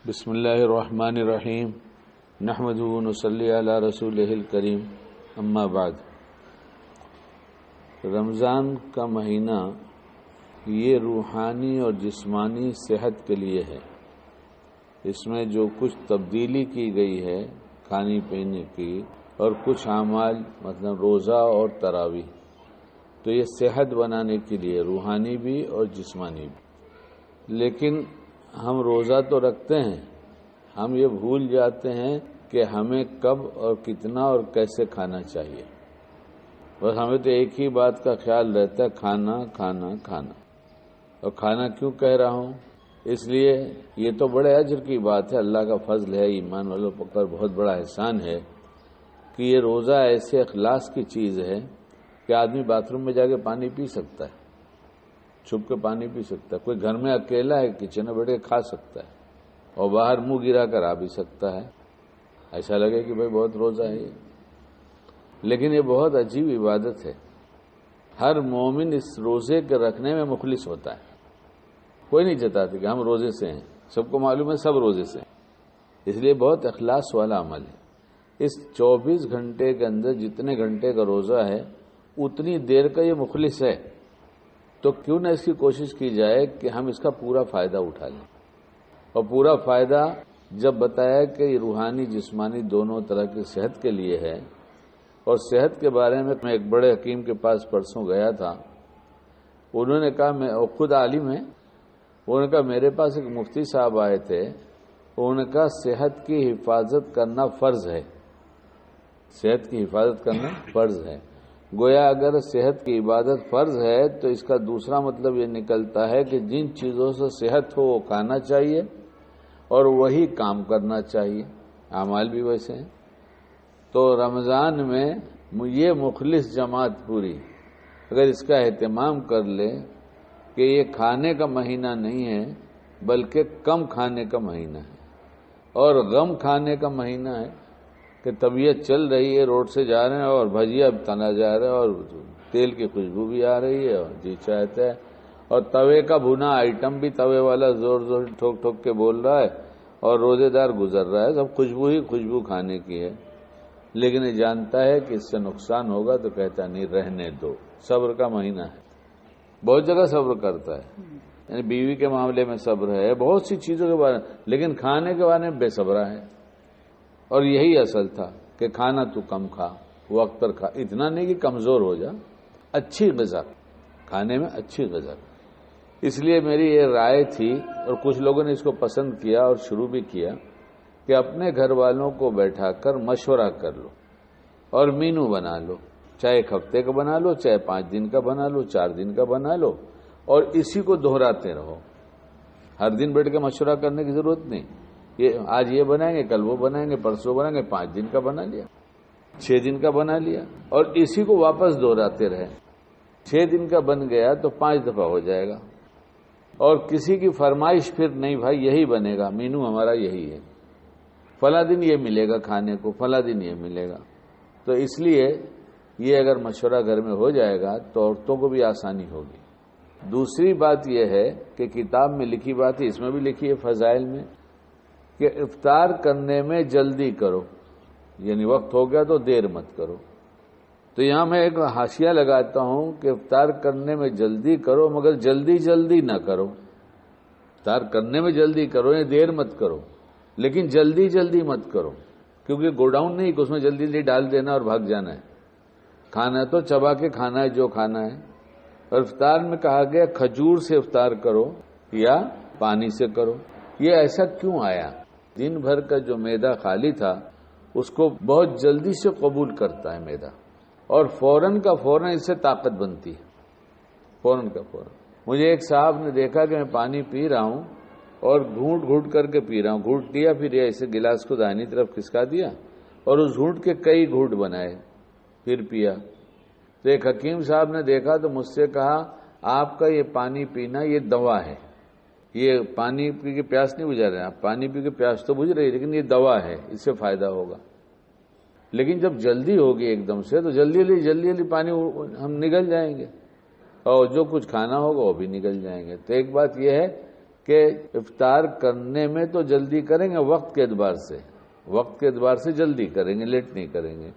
بسم اللہ الرحمن الرحیم نحمدہ و نصلی علی رسولہ الکریم اما بعد۔ رمضان کا مہینہ یہ روحانی اور جسمانی صحت کے لیے ہے۔ اس میں جو کچھ تبدیلی کی گئی ہے کھانے پینے کی اور کچھ اعمال مطلب روزہ اور تراویح، تو یہ صحت بنانے کے لیے روحانی بھی اور جسمانی بھی۔ لیکن ہم روزہ تو رکھتے ہیں، ہم یہ بھول جاتے ہیں کہ ہمیں کب اور کتنا اور کیسے کھانا چاہیے۔ بس ہمیں تو ایک ہی بات کا خیال رہتا ہے، کھانا کھانا کھانا۔ اور کھانا کیوں کہہ رہا ہوں؟ اس لیے یہ تو بڑے اجر کی بات ہے، اللہ کا فضل ہے، ایمان والوں پر بہت بڑا احسان ہے کہ یہ روزہ ایسے اخلاص کی چیز ہے کہ آدمی باتھ روم میں جا کے پانی پی سکتا ہے، چھپ کے پانی پی سکتا ہے، کوئی گھر میں اکیلا ہے کچن میں بیٹھ کے کھا سکتا ہے اور باہر منہ گرا کر آ بھی سکتا ہے، ایسا لگے کہ بھائی بہت روزہ ہے یہ۔ لیکن یہ بہت عجیب عبادت ہے۔ ہر مومن اس روزے کے رکھنے میں مخلص ہوتا ہے، کوئی نہیں جتاتے کہ ہم روزے سے ہیں، سب کو معلوم ہے سب روزے سے ہیں، اس لیے بہت اخلاص والا عمل ہے۔ اس 24 گھنٹے کے اندر جتنے گھنٹے کا روزہ ہے اتنی دیر کا یہ مخلص ہے، تو کیوں نہ اس کی کوشش کی جائے کہ ہم اس کا پورا فائدہ اٹھا لیں۔ اور پورا فائدہ جب بتایا کہ یہ روحانی جسمانی دونوں طرح کی صحت کے لیے ہے، اور صحت کے بارے میں ایک بڑے حکیم کے پاس پرسوں گیا تھا، انہوں نے کہا، میں خود عالم ہیں، انہوں نے کہا میرے پاس ایک مفتی صاحب آئے تھے، انہوں نے کہا صحت کی حفاظت کرنا فرض ہے، صحت کی حفاظت کرنا فرض ہے۔ گویا اگر صحت کی عبادت فرض ہے تو اس کا دوسرا مطلب یہ نکلتا ہے کہ جن چیزوں سے صحت ہو وہ کھانا چاہیے اور وہی کام کرنا چاہیے، اعمال بھی ویسے ہیں۔ تو رمضان میں یہ مخلص جماعت پوری اگر اس کا اہتمام کر لے کہ یہ کھانے کا مہینہ نہیں ہے بلکہ کم کھانے کا مہینہ ہے اور غم کھانے کا مہینہ ہے، کہ طبیعت چل رہی ہے، روڈ سے جا رہے ہیں اور بھجیا تنا جا رہا ہے اور تیل کی خوشبو بھی آ رہی ہے اور جی چاہتا ہے، اور توے کا بھنا آئٹم بھی توے والا زور زور ٹھوک ٹھوک کے بول رہا ہے اور روزے دار گزر رہا ہے، سب خوشبو ہی خوشبو کھانے کی ہے، لیکن یہ جانتا ہے کہ اس سے نقصان ہوگا تو کہتا نہیں رہنے دو، صبر کا مہینہ ہے، بہت جگہ صبر کرتا ہے، یعنی بیوی کے معاملے میں صبر ہے، بہت سی چیزوں کے بارے میں، لیکن کھانے کے بارے میں بے صبرا ہے۔ اور یہی اصل تھا کہ کھانا تو کم کھا، وقت پر کھا، اتنا نہیں کہ کمزور ہو جا، اچھی غذا کھانے میں، اچھی غذا۔ اس لیے میری یہ رائے تھی اور کچھ لوگوں نے اس کو پسند کیا اور شروع بھی کیا کہ اپنے گھر والوں کو بیٹھا کر مشورہ کر لو اور مینو بنا لو، چاہے ایک ہفتے کا بنا لو، چاہے 5 دن کا بنا لو، 4 دن کا بنا لو، اور اسی کو دہراتے رہو۔ ہر دن بیٹھ کے مشورہ کرنے کی ضرورت نہیں، یہ آج یہ بنائیں گے، کل وہ بنائیں گے، پرسوں بنائیں گے، 5 دن کا بنا لیا، 6 دن کا بنا لیا، اور اسی کو واپس دہراتے رہے۔ 6 دن کا بن گیا تو 5 دفعہ ہو جائے گا، اور کسی کی فرمائش پھر نہیں، بھائی یہی بنے گا، مینو ہمارا یہی ہے، فلاں دن یہ ملے گا کھانے کو، فلاں دن یہ ملے گا۔ تو اس لیے یہ اگر مشورہ گھر میں ہو جائے گا تو عورتوں کو بھی آسانی ہوگی۔ دوسری بات یہ ہے کہ کتاب میں لکھی بات ہے، اس میں بھی لکھی ہے فضائل میں، کہ افطار کرنے میں جلدی کرو، یعنی وقت ہو گیا تو دیر مت کرو۔ تو یہاں میں ایک حاشیہ لگاتا ہوں کہ افطار کرنے میں جلدی کرو، مگر جلدی جلدی نہ کرو۔ افطار کرنے میں جلدی کرو، یہ دیر مت کرو، لیکن جلدی جلدی مت کرو، کیونکہ گو ڈاؤن نہیں کہ اس میں جلدی جلدی ڈال دینا اور بھاگ جانا ہے، کھانا تو چبا کے کھانا ہے جو کھانا ہے۔ اور افطار میں کہا گیا کھجور سے افطار کرو یا پانی سے کرو۔ یہ ایسا کیوں آیا؟ دن بھر کا جو معدہ خالی تھا اس کو بہت جلدی سے قبول کرتا ہے معدہ، اور فوراً کا فوراً اس سے طاقت بنتی ہے، فوراً کا فوراً۔ مجھے ایک صاحب نے دیکھا کہ میں پانی پی رہا ہوں اور گھونٹ گھونٹ کر کے پی رہا ہوں، گھونٹ لیا پھر ایسے گلاس کو دائنی طرف کھسکا دیا اور اس گھونٹ کے کئی گھونٹ بنائے، پھر پیا۔ تو ایک حکیم صاحب نے دیکھا تو مجھ سے کہا، آپ کا یہ پانی پینا یہ دوا ہے، یہ پانی پی کے پیاس نہیں بجھا رہے، آپ پانی پی کے پیاس تو بجھ رہی لیکن یہ دوا ہے، اس سے فائدہ ہوگا۔ لیکن جب جلدی ہوگی ایک دم سے تو جلدی جلدی پانی ہم نگل جائیں گے، اور جو کچھ کھانا ہوگا وہ بھی نگل جائیں گے۔ تو ایک بات یہ ہے کہ کہ افطار کرنے میں تو جلدی کریں گے وقت کے اعتبار سے جلدی کریں گے، لیٹ نہیں کریں گے،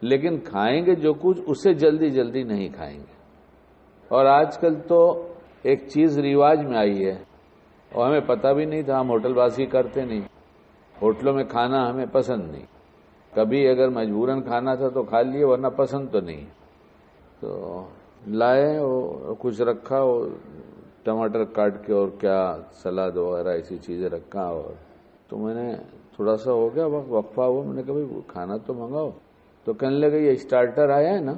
لیکن کھائیں گے جو کچھ اسے جلدی نہیں کھائیں گے۔ اور آج کل تو ایک چیز رواج میں آئی ہے اور ہمیں پتہ بھی نہیں تھا، ہم ہوٹل بازی کرتے نہیں، ہوٹلوں میں کھانا ہمیں پسند نہیں، کبھی اگر مجبوراً کھانا تھا تو کھا لیے ورنہ پسند تو نہیں۔ تو لائے اور کچھ رکھا اور ٹماٹر کاٹ کے اور کیا سلاد وغیرہ ایسی چیزیں رکھا، اور تو میں نے تھوڑا سا ہو گیا وقفہ ہوا، میں نے کہا بھائی کھانا تو منگاؤ، تو کہنے لگے یہ اسٹارٹر آیا ہے نا،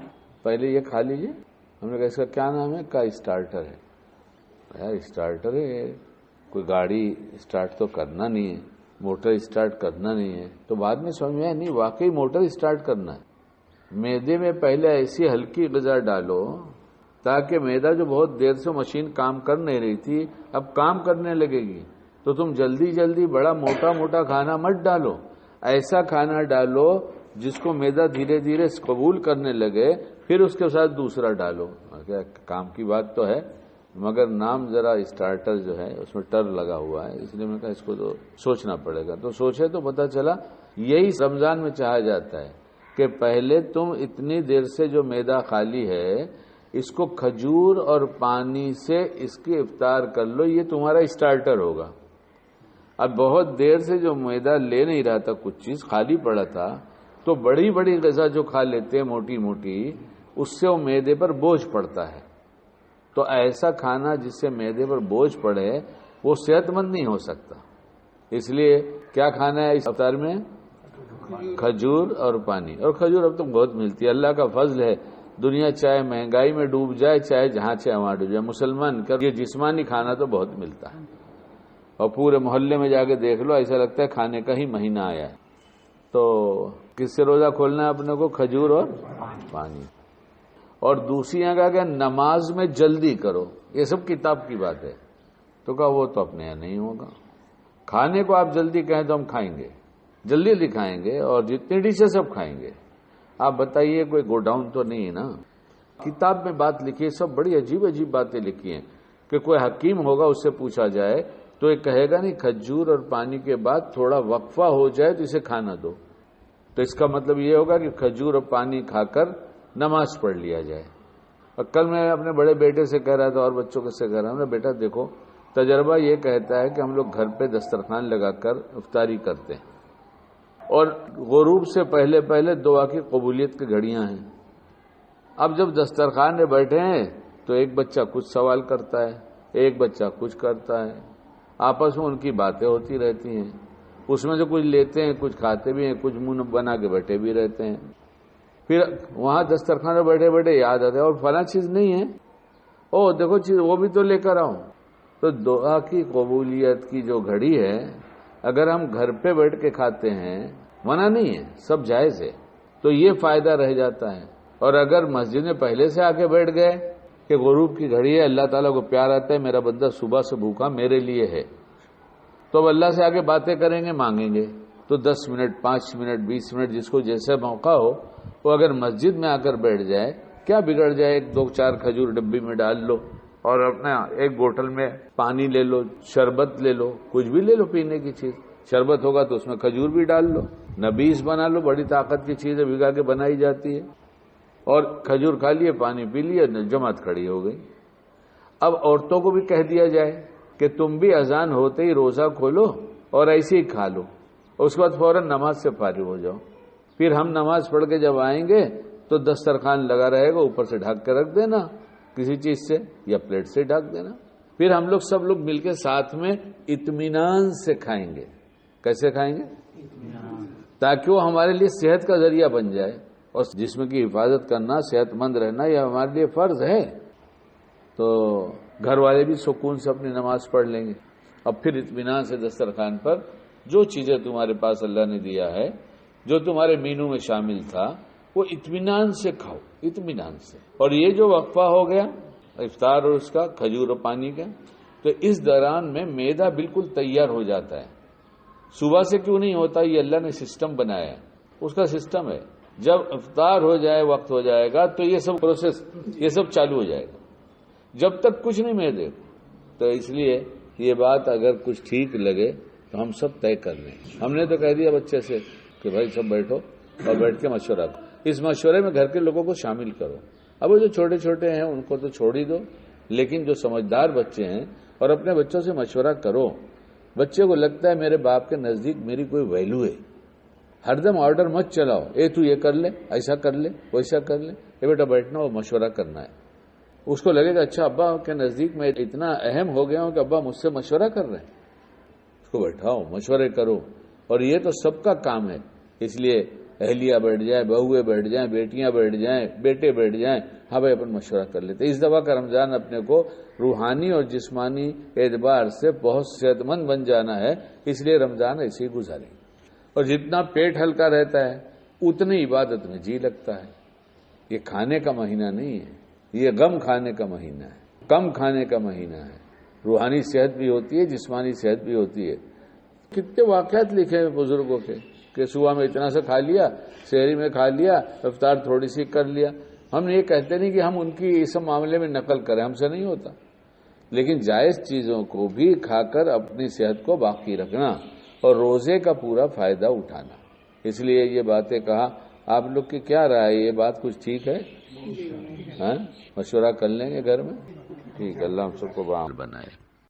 پہلے یہ کھا لیجئے۔ ہم نے کہا اس کا کیا نام ہے؟ کہا اسٹارٹر ہے۔ یار اسٹارٹر ہے، کوئی گاڑی اسٹارٹ تو کرنا نہیں ہے، موٹر اسٹارٹ کرنا نہیں ہے، تو بعد میں سمجھ میں آیا نہیں واقعی موٹر اسٹارٹ کرنا ہے۔ معدے میں پہلے ایسی ہلکی غذا ڈالو تاکہ معدہ جو بہت دیر سے مشین کام کر نہیں رہی تھی اب کام کرنے لگے گی، تو تم جلدی بڑا موٹا کھانا مت ڈالو، ایسا کھانا ڈالو جس کو معدہ دھیرے دھیرے قبول کرنے لگے، پھر اس کے ساتھ دوسرا ڈالو۔ کام کی بات تو ہے مگر نام ذرا اسٹارٹر جو ہے اس میں ٹر لگا ہوا ہے، اس لیے میں کہا اس کو تو سوچنا پڑے گا۔ تو سوچے تو پتہ چلا یہی رمضان میں چاہا جاتا ہے کہ پہلے تم اتنی دیر سے جو معدہ خالی ہے اس کو کھجور اور پانی سے اس کی افطار کر لو، یہ تمہارا اسٹارٹر ہوگا۔ اب بہت دیر سے جو معدہ لے نہیں رہا تھا، کچھ چیز خالی پڑا تھا، تو بڑی غذا جو کھا لیتے ہیں موٹی اس سے وہ معدے پر بوجھ پڑتا ہے۔ تو ایسا کھانا جس سے معدے پر بوجھ پڑے وہ صحت مند نہیں ہو سکتا، اس لیے کیا کھانا ہے اس افطار میں؟ کھجور اور پانی۔ اور کھجور اب تو بہت ملتی ہے، اللہ کا فضل ہے، دنیا چاہے مہنگائی میں ڈوب جائے چاہے جہاں چاہے وہاں ڈوب جائے، مسلمان کا یہ جسمانی کھانا تو بہت ملتا ہے، اور پورے محلے میں جا کے دیکھ لو ایسا لگتا ہے کھانے کا ہی مہینہ آیا ہے۔ تو کس سے روزہ کھولنا ہے اپنے کو؟ کھجور اور پانی۔ اور دوسری جگہ کہ نماز میں جلدی کرو، یہ سب کتاب کی بات ہے، تو کہا وہ تو اپنے یہاں نہیں ہوگا، کھانے کو آپ جلدی کہیں تو ہم کھائیں گے، جلدی کھائیں گے اور جتنی ڈشیں سب کھائیں گے۔ آپ بتائیے کوئی گو ڈاؤن تو نہیں ہے نا؟ کتاب میں بات لکھی ہے، سب بڑی عجیب باتیں لکھی ہیں کہ کوئی حکیم ہوگا اس سے پوچھا جائے تو یہ کہے گا نہیں کھجور اور پانی کے بعد تھوڑا وقفہ ہو جائے تو اسے کھانا دو، تو اس کا مطلب یہ ہوگا کہ کھجور اور پانی کھا کر نماز پڑھ لیا جائے۔ اور کل میں اپنے بڑے بیٹے سے کہہ رہا تھا اور بچوں سے کہہ رہا ہوں، بیٹا دیکھو تجربہ یہ کہتا ہے کہ ہم لوگ گھر پہ دسترخوان لگا کر افطاری کرتے ہیں اور غروب سے پہلے دعا کی قبولیت کی گھڑیاں ہیں۔ اب جب دسترخوان میں بیٹھے ہیں تو ایک بچہ کچھ سوال کرتا ہے، ایک بچہ کچھ کرتا ہے، آپس میں ان کی باتیں ہوتی رہتی ہیں، اس میں سے کچھ لیتے ہیں کچھ کھاتے بھی ہیں، کچھ منہ بنا کے بیٹھے بھی رہتے ہیں۔ پھر وہاں دسترخوان میں بیٹھے یاد آتا ہے اور فلاں چیز نہیں ہے، او دیکھو چیز وہ بھی تو لے کر آؤں۔ تو دعا کی قبولیت کی جو گھڑی ہے اگر ہم گھر پہ بیٹھ کے کھاتے ہیں، منع نہیں ہے، سب جائز ہے، تو یہ فائدہ رہ جاتا ہے۔ اور اگر مسجد میں پہلے سے آ کے بیٹھ گئے کہ غروب کی گھڑی ہے، اللہ تعالیٰ کو پیار آتا ہے میرا بندہ صبح سے بھوکا میرے لیے ہے، تو اب اللہ سے آگے باتیں کریں گے، مانگیں گے، تو 10 منٹ 5 منٹ 20 منٹ جس کو جیسے موقع ہو وہ اگر مسجد میں آ کر بیٹھ جائے، کیا بگڑ جائے؟ 1 2 4 کھجور ڈبی میں ڈال لو اور اپنا ایک بوتل میں پانی لے لو، شربت لے لو، کچھ بھی لے لو پینے کی چیز، شربت ہوگا تو اس میں کھجور بھی ڈال لو، نبیز بنا لو، بڑی طاقت کی چیز ہے، بھگا کے بنائی جاتی ہے، اور کھجور کھا لیے پانی پی لیے، جماعت کھڑی ہو گئی۔ اب عورتوں کو بھی کہہ دیا جائے کہ تم بھی اذان ہوتے ہی روزہ کھولو اور ایسے ہی کھا لو، اس کے بعد فوراً نماز سے فارغ ہو جاؤ، پھر ہم نماز پڑھ کے جب آئیں گے تو دسترخوان لگا رہے گا، اوپر سے ڈھک کے رکھ دینا کسی چیز سے یا پلیٹ سے ڈھک دینا، پھر ہم لوگ سب لوگ مل کے ساتھ میں اطمینان سے کھائیں گے۔ کیسے کھائیں گے؟ تاکہ وہ ہمارے لیے صحت کا ذریعہ بن جائے، اور جسم کی حفاظت کرنا، صحت مند رہنا یہ ہمارے لیے فرض ہے، تو گھر والے بھی سکون سے اپنی نماز پڑھ لیں گے۔ اب پھر اطمینان سے دسترخوان پر جو چیزیں تمہارے پاس اللہ نے دیا ہے، جو تمہارے مینو میں شامل تھا، وہ اطمینان سے کھاؤ، اطمینان سے۔ اور یہ جو وقفہ ہو گیا افطار اور اس کا کھجور اور پانی کا، تو اس دوران میں معدہ بالکل تیار ہو جاتا ہے۔ صبح سے کیوں نہیں ہوتا؟ یہ اللہ نے سسٹم بنایا ہے، اس کا سسٹم ہے، جب افطار ہو جائے وقت ہو جائے گا تو یہ سب پروسیس یہ سب چالو ہو جائے گا، جب تک کچھ نہیں معدے، تو اس لیے یہ بات اگر کچھ ٹھیک لگے تو ہم سب طے کر لیں. ہم نے تو کہہ دیا بچے سے کہ بھائی سب بیٹھو اور بیٹھ کے مشورہ کرو. اس مشورے میں گھر کے لوگوں کو شامل کرو. اب وہ جو چھوٹے چھوٹے ہیں ان کو تو چھوڑ ہی دو، لیکن جو سمجھدار بچے ہیں اور اپنے بچوں سے مشورہ کرو. بچے کو لگتا ہے میرے باپ کے نزدیک میری کوئی ویلو ہے. ہر دم آرڈر مت چلاؤ، تو یہ کر لے، ایسا کر لے، ویسا کر لے. بیٹا بیٹھنا اور مشورہ کرنا ہے. اس کو لگے گا اچھا ابا کے نزدیک میں اتنا اہم ہو گیا ہوں کہ ابا مجھ سے مشورہ کر رہے ہیں. اس کو بیٹھاؤ، مشورے کرو. اور یہ تو سب کا کام ہے. اس لیے اہلیہ بیٹھ جائیں، بہویں بیٹھ جائیں، بیٹیاں بیٹھ جائیں، بیٹے بیٹھ جائیں. ہاں بھائی اپن مشورہ کر لیتے. اس دفعہ کا رمضان اپنے کو روحانی اور جسمانی اعتبار سے بہت صحت مند بن جانا ہے. اس لیے رمضان ایسے ہی گزاریں. اور جتنا پیٹ ہلکا رہتا ہے اتنی عبادت میں جی لگتا ہے. یہ کھانے کا مہینہ نہیں ہے، یہ غم کھانے کا مہینہ ہے، کم کھانے کا مہینہ ہے. روحانی صحت بھی ہوتی ہے، جسمانی صحت بھی ہوتی ہے. کتنے واقعات لکھے ہیں بزرگوں کے کہ صبح میں اتنا سا کھا لیا، سحری میں کھا لیا، افطار تھوڑی سی کر لیا. ہم یہ کہتے نہیں کہ ہم ان کی اس معاملے میں نقل کریں، ہم سے نہیں ہوتا. لیکن جائز چیزوں کو بھی کھا کر اپنی صحت کو باقی رکھنا اور روزے کا پورا فائدہ اٹھانا. اس لیے یہ باتیں کہا. آپ لوگ کی کیا رائے؟ یہ بات کچھ ٹھیک ہے؟ مشورہ کر لیں گے گھر میں. ٹھیک ہے. اللہ ہم سب کو عمل بنائے.